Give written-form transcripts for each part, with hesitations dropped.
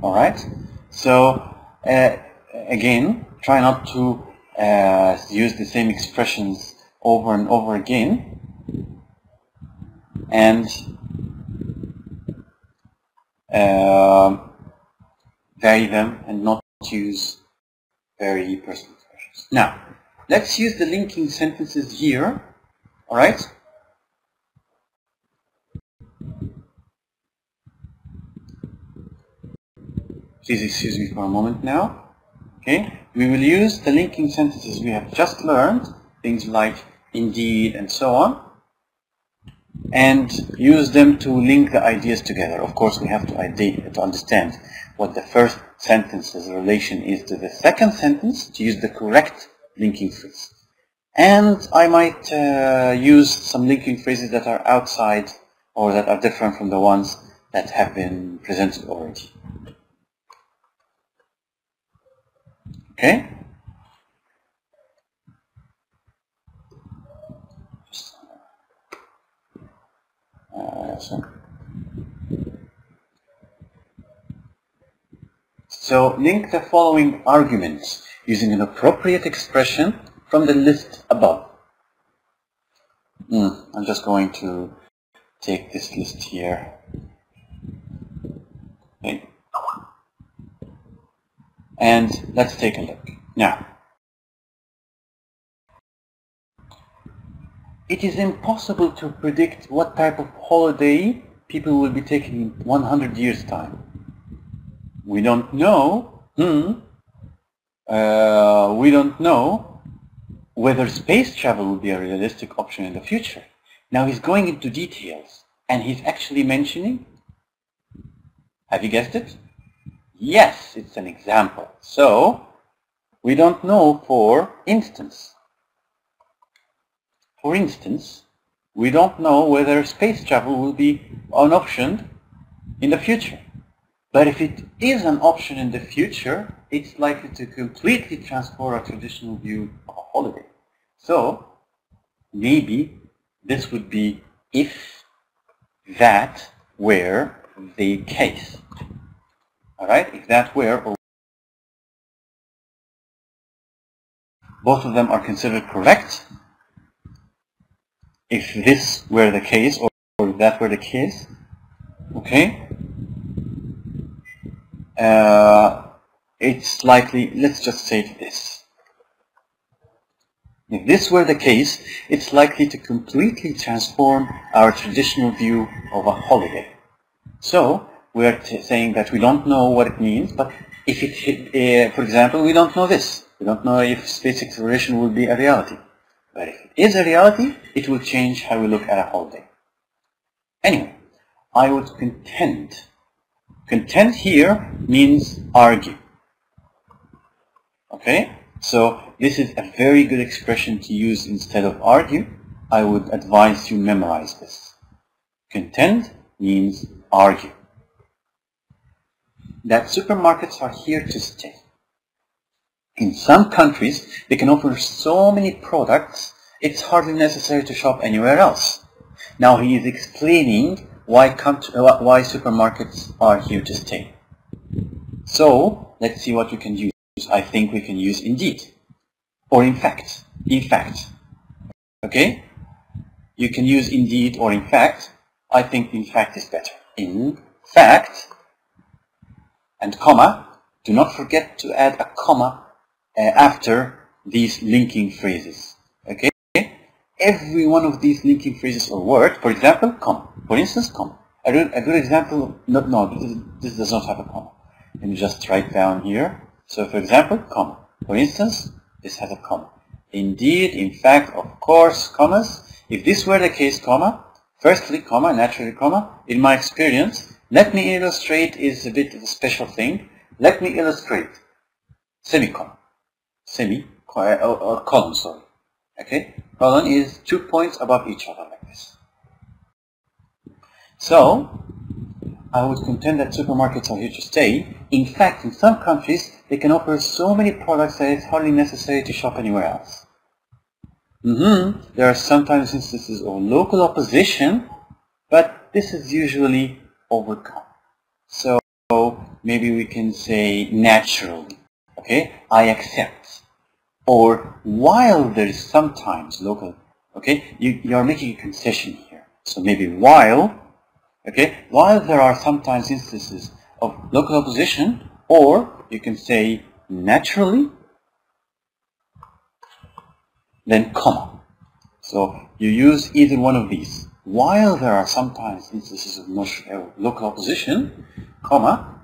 All right. So again, try not to use the same expressions over and over again, and vary them and not use very personal expressions. Now, let's use the linking sentences here. All right. Please excuse me for a moment now. Okay, we will use the linking sentences we have just learned, things like indeed and so on, and use them to link the ideas together. Of course, we have to understand what the first sentence's relation is to the second sentence to use the correct linking phrase. And I might use some linking phrases that are outside or that are different from the ones that have been presented already. Okay? So link the following arguments using an appropriate expression from the list above. I'm just going to take this list here. Okay. And let's take a look. Now, it is impossible to predict what type of holiday people will be taking in 100 years' time. We don't know. We don't know whether space travel will be a realistic option in the future. Now he's going into details, and he's actually mentioning. Have you guessed it? Yes, it's an example. So we don't know, for instance. For instance, we don't know whether space travel will be an option in the future. But if it is an option in the future, it's likely to completely transform our traditional view of a holiday. So maybe this would be if that were the case. All right, if that were, or both of them are considered correct. If this were the case, or if that were the case, okay, it's likely, let's just say this. If this were the case, it's likely to completely transform our traditional view of a holiday. So we're saying that we don't know what it means, but if it, for example, we don't know this. We don't know if space exploration will be a reality. But if it is a reality, it will change how we look at a holiday. Anyway, I would contend. Contend here means argue. Okay? So this is a very good expression to use instead of argue. I would advise you memorize this. Contend means argue. That supermarkets are here to stay. In some countries, they can offer so many products, it's hardly necessary to shop anywhere else. Now he is explaining why supermarkets are here to stay. So let's see what we can use. I think we can use indeed, or in fact. In fact. Okay? You can use indeed or in fact. I think in fact is better. In fact, and comma. Do not forget to add a comma after these linking phrases. Okay? Every one of these linking phrases or words, for example, comma. For instance, comma. A good example, this does not have a comma. Let me just write down here. So for example, comma. For instance, this has a comma. Indeed, in fact, of course, commas. If this were the case, comma. Firstly, comma, naturally, comma. In my experience, let me illustrate is a bit of a special thing. Let me illustrate. Semicolon. Colon, sorry. Okay? Colon is 2 points above each other like this. So, I would contend that supermarkets are here to stay. In fact, in some countries, they can offer so many products that it's hardly necessary to shop anywhere else. There are sometimes instances of local opposition, but this is usually overcome. So maybe we can say naturally, okay, I accept. Or while there is sometimes local, okay, you are making a concession here. So maybe while there are sometimes instances of local opposition, or you can say naturally, then comma. So you use either one of these. While there are sometimes instances of local opposition, comma.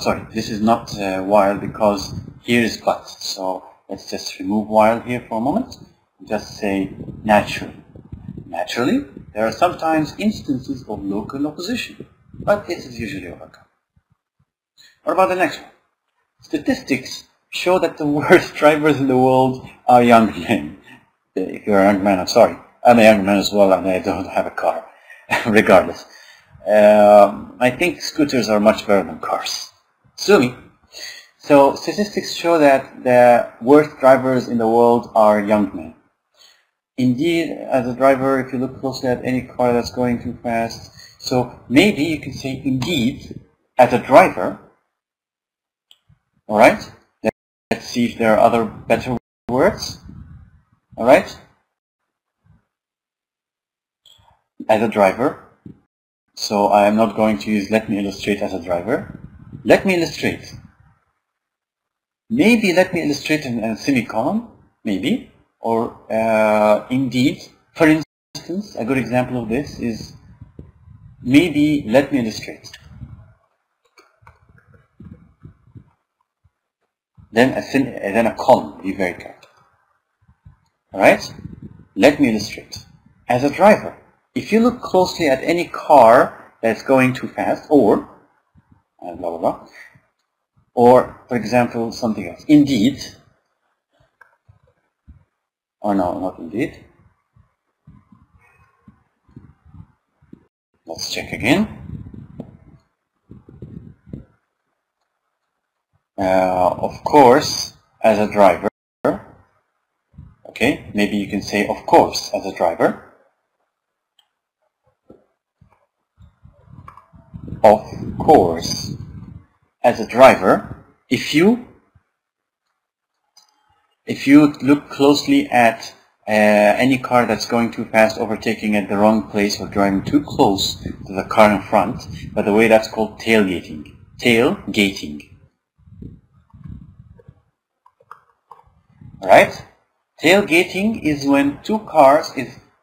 Sorry, this is not while because here is but. So let's just remove while here for a moment. Just say naturally. Naturally, there are sometimes instances of local opposition, but it is usually overcome. What about the next one? Statistics show that the worst drivers in the world are young men. If you're a young man, I'm sorry. I'm a young man as well, and I don't have a car, regardless. I think scooters are much better than cars. Sue me. So statistics show that the worst drivers in the world are young men. Indeed, as a driver, if you look closely at any car that's going too fast, so maybe you can say indeed, as a driver, alright? Let's see if there are other better words, alright? As a driver, so I am not going to use let me illustrate as a driver. Let me illustrate. Maybe let me illustrate in a semicolon, maybe. Or indeed, for instance, a good example of this is maybe let me illustrate. Then a column, be very careful. Alright? Let me illustrate. As a driver, if you look closely at any car that's going too fast, or blah blah blah, or for example something else. Indeed. Or no, not indeed. Let's check again. Of course, as a driver. Okay, maybe you can say of course as a driver. Of course, as a driver, if you look closely at any car that's going too fast, overtaking at the wrong place or driving too close to the car in front, by the way, that's called tailgating. Tailgating. Alright? Tailgating is when two cars,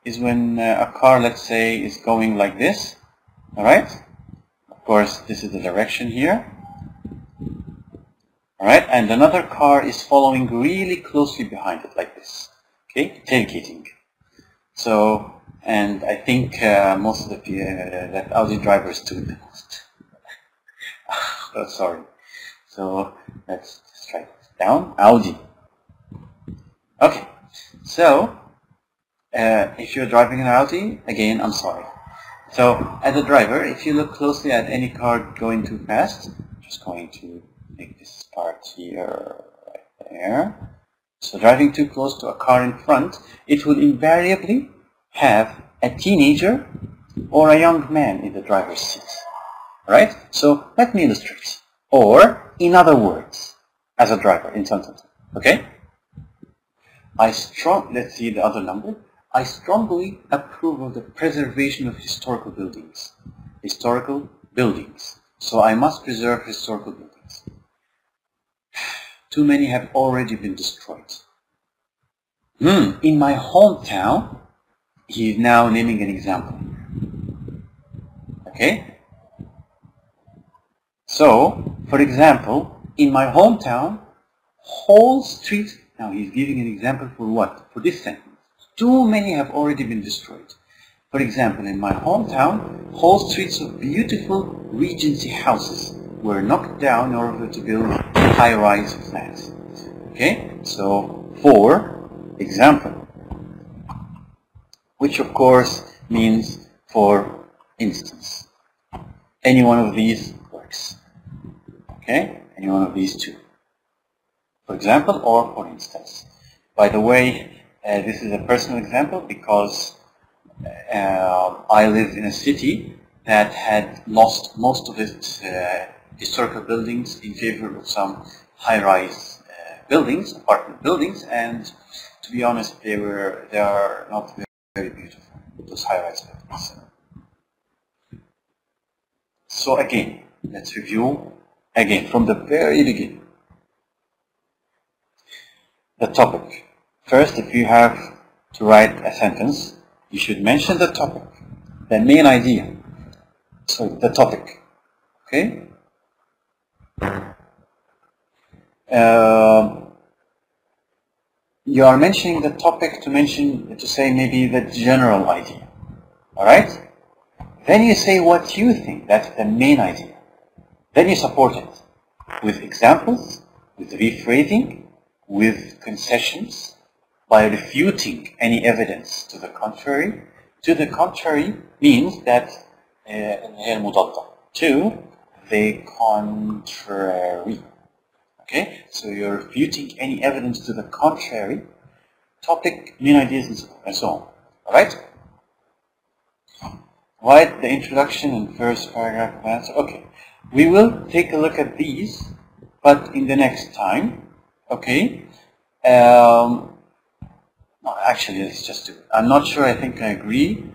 is when a car, let's say, is going like this. Alright? Of course, this is the direction here. Alright, and another car is following really closely behind it, like this. Okay, tailgating. So, and I think most of the that Audi drivers do it the most. Oh, sorry. So let's just write this down. Audi. Okay. So, if you're driving an Audi, again, I'm sorry. So, as a driver, if you look closely at any car going too fast, I'm just going to make this part here, right there. So driving too close to a car in front, it will invariably have a teenager or a young man in the driver's seat. Right? So let me illustrate. Or, in other words, as a driver, in some sense. Okay? Let's see the other number. I strongly approve of the preservation of historical buildings. Historical buildings. So I must preserve historical buildings. Too many have already been destroyed. In my hometown, he is now naming an example. Okay? So, for example, in my hometown, whole streets, now he's giving an example for what? For this sentence. Too many have already been destroyed. For example, in my hometown, whole streets of beautiful Regency houses were knocked down in order to build high-rise flats. Okay? So, for example, which of course means for instance. any one of these works. Okay, any one of these two. For example, or for instance. By the way, this is a personal example because I live in a city that had lost most of its historical buildings in favor of some high-rise buildings, apartment buildings, and to be honest, they are not very beautiful, those high-rise buildings. So again, let's review again from the very beginning. The topic. First, if you have to write a sentence, you should mention the topic, the main idea. So the topic. Okay? You are mentioning the topic to say maybe the general idea. Alright? Then you say what you think, that's the main idea. Then you support it with examples, with rephrasing, with concessions, by refuting any evidence to the contrary. To the contrary means that to the contrary. Okay, so you're refuting any evidence to the contrary. Topic, main ideas, and so on. All right. Write the introduction and first paragraph of answer. Okay, we will take a look at these, but in the next time. Okay. No, actually, let's just do it. I'm not sure. I think I agree.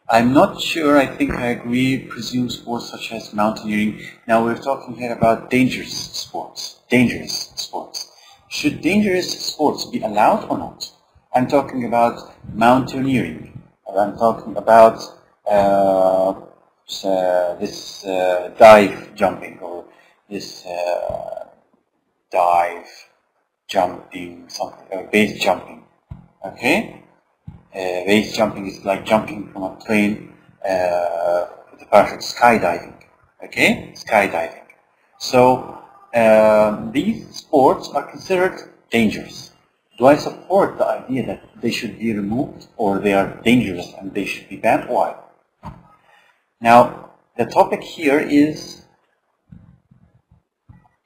I'm not sure. I think I agree. Presume sports such as mountaineering. Now we're talking here about dangerous sports. Dangerous sports. Should dangerous sports be allowed or not? I'm talking about mountaineering. I'm talking about this dive jumping or this dive jumping, something, base jumping. Okay? Base jumping is like jumping from a plane with a parachute, skydiving. Okay? Skydiving. So these sports are considered dangerous. Do I support the idea that they should be removed or they are dangerous and they should be banned? Why? Now, the topic here is,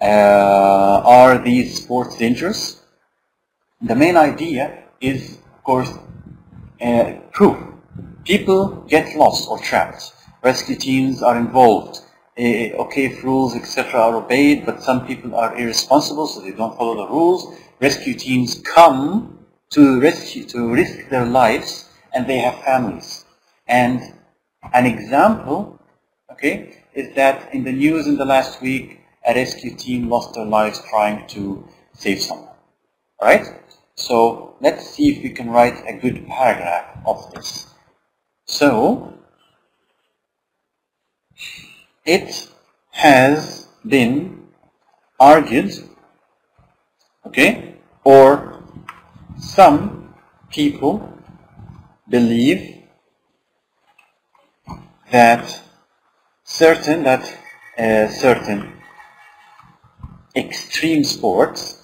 are these sports dangerous? The main idea is, of course, proof. People get lost or trapped. Rescue teams are involved. Okay, if rules, etc. are obeyed, but some people are irresponsible, so they don't follow the rules. Rescue teams come to risk their lives, and they have families. And an example, okay, is that in the news in the last week, a rescue team lost their lives trying to save someone. All right? So let's see if we can write a good paragraph of this. So, it has been argued, okay, or some people believe that certain extreme sports,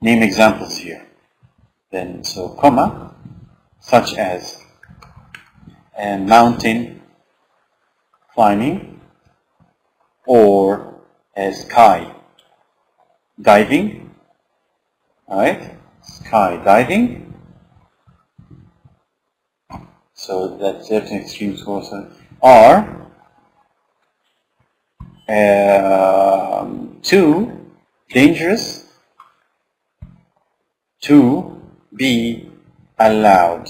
name examples here, then so comma, such as mountain climbing or sky diving, right? Sky diving. So that certain extreme sports are too dangerous to be allowed.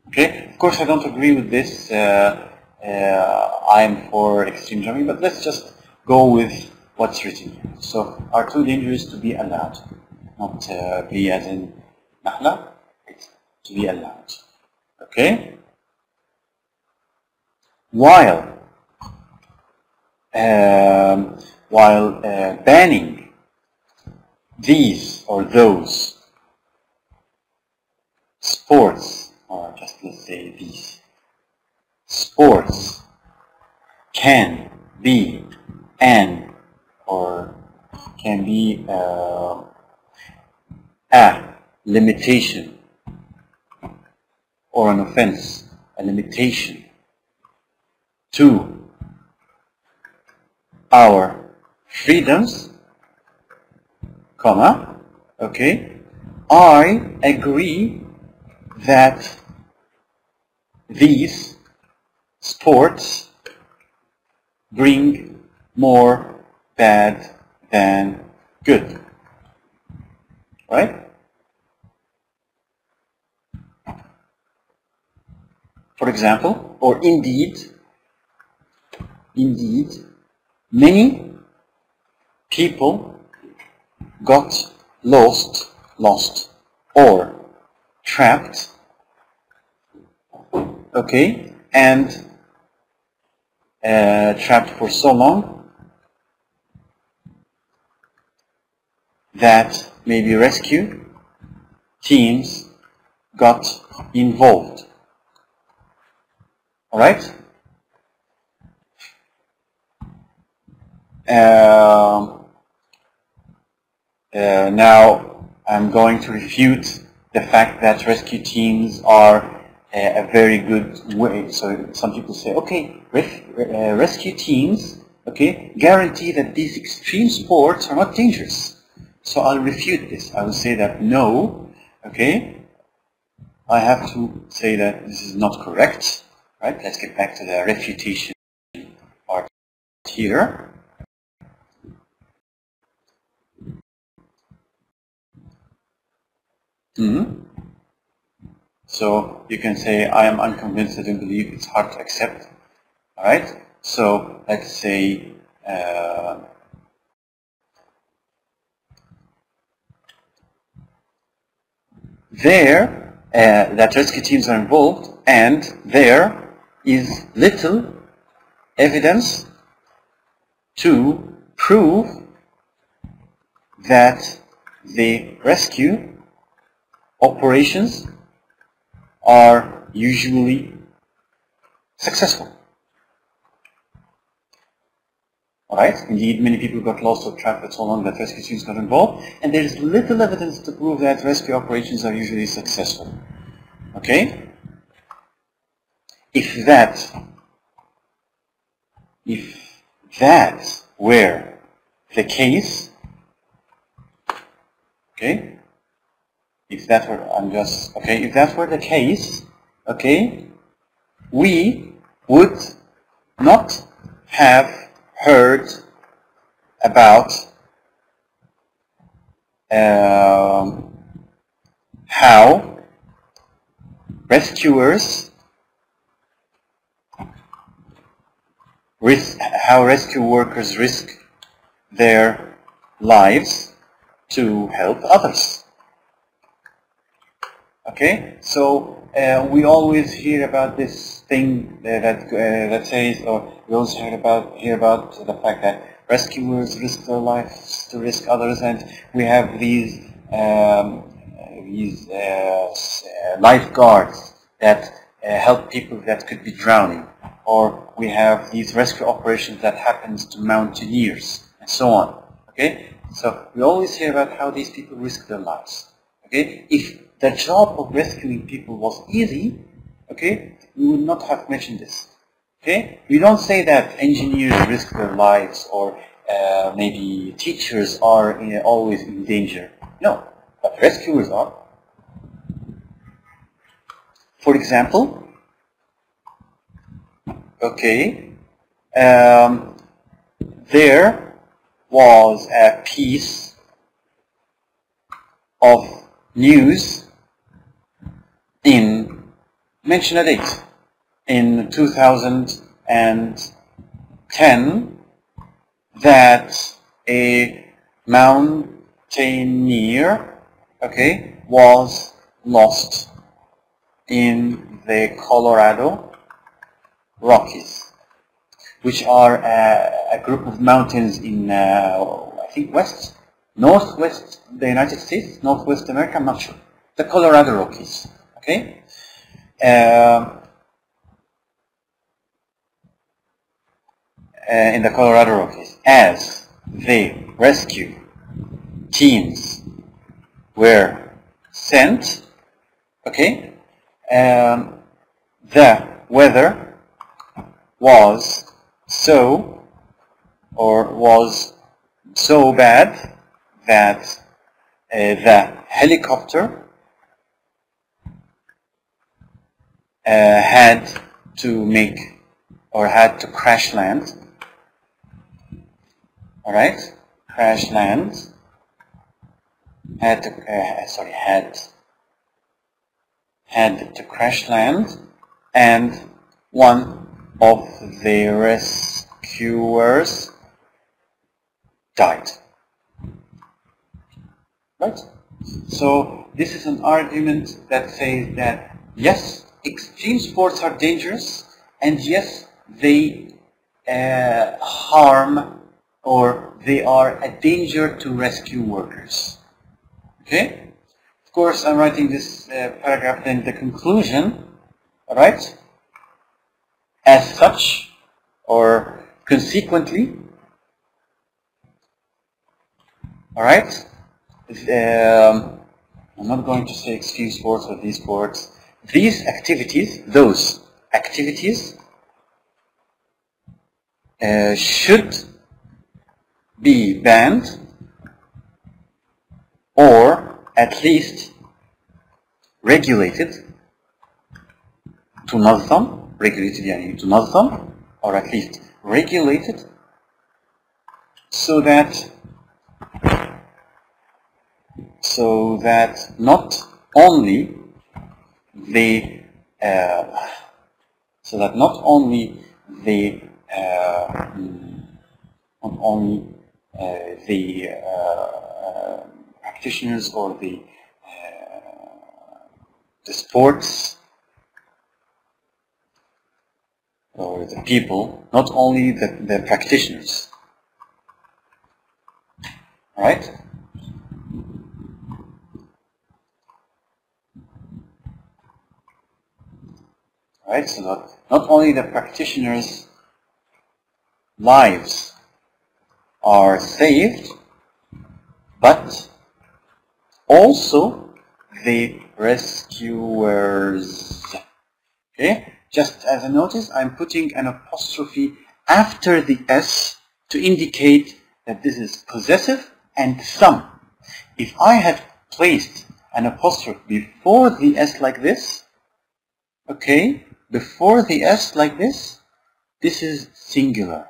Okay, of course I don't agree with this. I'm for extreme jumping, but let's just go with what's written here. So, are too dangerous to be allowed, not be as in nahla, it's to be allowed. Okay? While banning these or those sports, or just let's say these sports can be an or can be a limitation or an offense a limitation to our freedoms, comma, okay, I agree that these sports bring more bad than good. Right? For example, or indeed, many people got lost, or trapped, okay, and trapped for so long that maybe rescue teams got involved. All right? Now I'm going to refute the fact that rescue teams are a very good way. So some people say, okay, rescue teams, okay, guarantee that these extreme sports are not dangerous. So I'll refute this. I will say that no, okay, I have to say that this is not correct. Right? Let's get back to the refutation part here. So you can say, I am unconvinced, I don't believe, it's hard to accept. All right? So let's say that rescue teams are involved, and there is little evidence to prove that the rescue operations are usually successful. Alright, indeed many people got lost or trapped for so long that rescue teams got involved, and there is little evidence to prove that rescue operations are usually successful. Okay? If that were the case, okay? If that were the case, okay, we would not have heard about how rescue workers risk their lives to help others. Okay, so we always hear about this thing that says, or we also hear about the fact that rescuers risk their lives to risk others, and we have these lifeguards that help people that could be drowning, or we have these rescue operations that happens to mountaineers, and so on. Okay, so we always hear about how these people risk their lives. Okay, if the job of rescuing people was easy, okay, we would not have mentioned this. Okay, we don't say that engineers risk their lives, or maybe teachers are always in danger. No, but rescuers are. For example, okay, there was a piece of news mention a date, in 2010, that a mountaineer, okay, was lost in the Colorado Rockies, which are a group of mountains in, I think, northwest the United States, Northwest America, I'm not sure. The Colorado Rockies, okay? In the Colorado Rockies, as the rescue teams were sent, okay, the weather was so bad that the helicopter had to crash land. All right, crash land. Had to crash land, and one of the rescuers died. Right? So this is an argument that says that yes, extreme sports are dangerous, and yes, they harm or they are a danger to rescue workers. Okay? Of course, I'm writing this paragraph in the conclusion, alright? As such, or consequently, alright? I'm not going to say extreme sports or these sports. These activities, those activities, should be banned, or at least regulated, regulated يعني تنظم, or at least regulated, so that not only the practitioners or the sports or the people, not only the practitioners. All right? All right, so not only the practitioners' lives are saved, but also the rescuers. Okay? Just as a notice, I'm putting an apostrophe after the S to indicate that this is possessive and some. If I had placed an apostrophe before the S like this, okay, before the S like this is singular.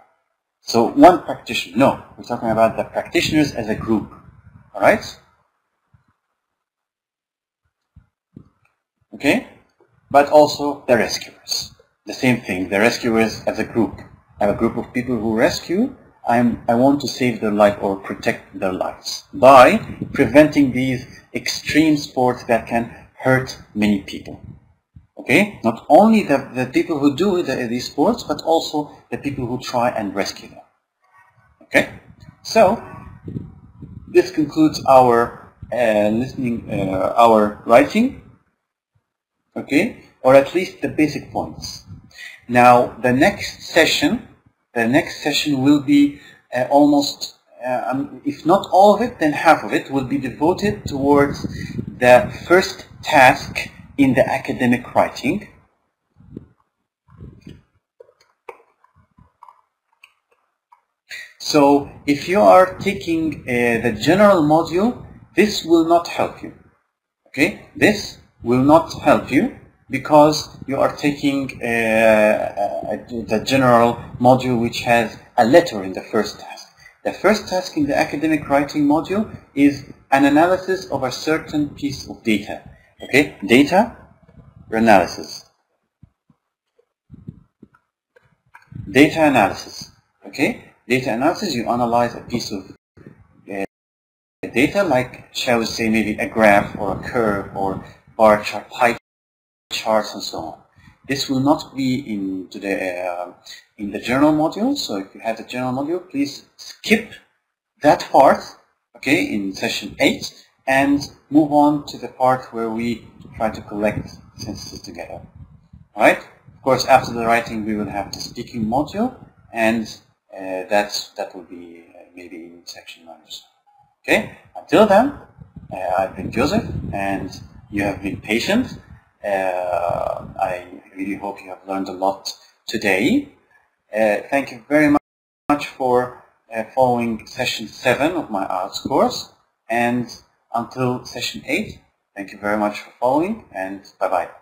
So one practitioner. No, we're talking about the practitioners as a group. Alright? Okay? But also the rescuers. The same thing, the rescuers as a group. I have a group of people who rescue. I want to save their life or protect their lives by preventing these extreme sports that can hurt many people. Okay? Not only the people who do these sports, but also the people who try and rescue them. Okay? So, this concludes our our writing. Okay? Or at least the basic points. Now, the next session will be almost, if not all of it, then half of it will be devoted towards the first task in the academic writing. So, if you are taking the general module, this will not help you. Okay? This will not help you because you are taking the general module which has a letter in the first task. The first task in the academic writing module is an analysis of a certain piece of data. Okay? Data analysis. Data analysis. Okay? Data analysis, you analyze a piece of data, like, shall we say, maybe a graph or a curve or bar chart, pie charts, and so on. This will not be in the general module. So if you have the general module, please skip that part, okay, in session 8, and move on to the part where we try to collect sentences together. All right. Of course, after the writing, we will have the speaking module, and that will be maybe in section 9 or so. Okay. Until then, I've been Joseph, and you have been patient. I really hope you have learned a lot today. Thank you very much for following session 7 of my arts course, and until session 8, thank you very much for following, and bye-bye.